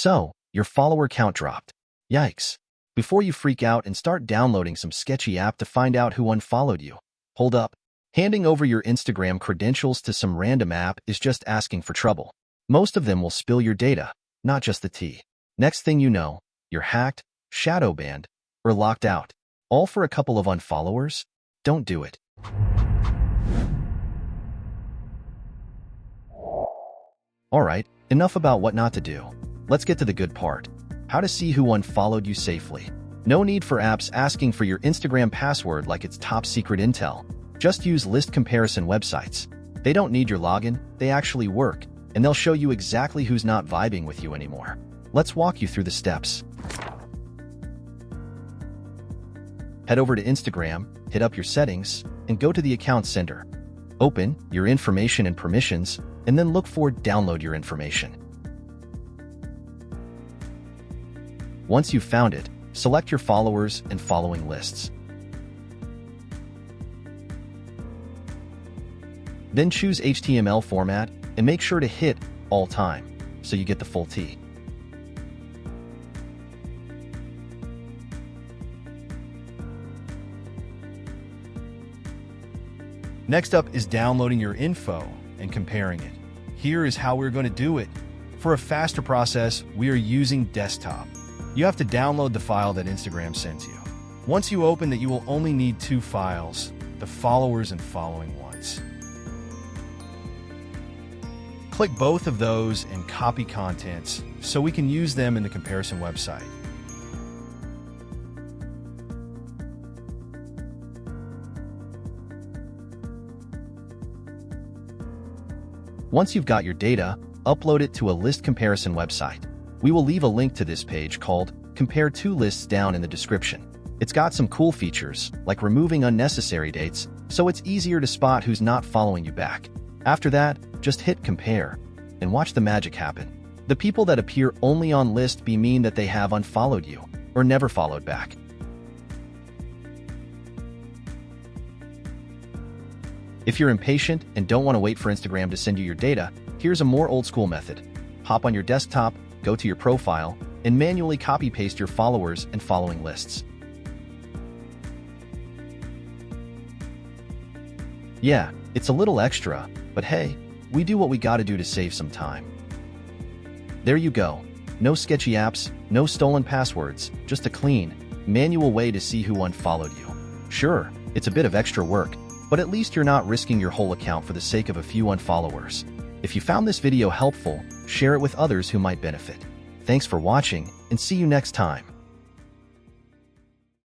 So, your follower count dropped. Yikes. Before you freak out and start downloading some sketchy app to find out who unfollowed you, hold up. Handing over your Instagram credentials to some random app is just asking for trouble. Most of them will spill your data, not just the tea. Next thing you know, you're hacked, shadow banned, or locked out. All for a couple of unfollowers? Don't do it. Alright, enough about what not to do. Let's get to the good part. How to see who unfollowed you safely. No need for apps asking for your Instagram password like it's top secret intel. Just use list comparison websites. They don't need your login, they actually work, and they'll show you exactly who's not vibing with you anymore. Let's walk you through the steps. Head over to Instagram, hit up your settings, and go to the account center. Open your information and permissions, and then look for Download Your Information. Once you've found it, select your followers and following lists. Then choose HTML format and make sure to hit All Time so you get the full tea. Next up is downloading your info and comparing it. Here is how we're going to do it. For a faster process, we are using desktop. You have to download the file that Instagram sends you. Once you open that, you will only need two files, the followers and following ones. Click both of those and copy contents so we can use them in the comparison website. Once you've got your data, upload it to a list comparison website. We will leave a link to this page called Compare Two Lists down in the description. It's got some cool features, like removing unnecessary dates, so it's easier to spot who's not following you back. After that, just hit Compare, and watch the magic happen. The people that appear only on list B mean that they have unfollowed you, or never followed back. If you're impatient and don't want to wait for Instagram to send you your data, here's a more old-school method. Hop on your desktop, go to your profile, and manually copy-paste your followers and following lists. Yeah, it's a little extra, but hey, we do what we gotta do to save some time. There you go. No sketchy apps, no stolen passwords, just a clean, manual way to see who unfollowed you. Sure, it's a bit of extra work, but at least you're not risking your whole account for the sake of a few unfollowers. If you found this video helpful, share it with others who might benefit. Thanks for watching, and see you next time.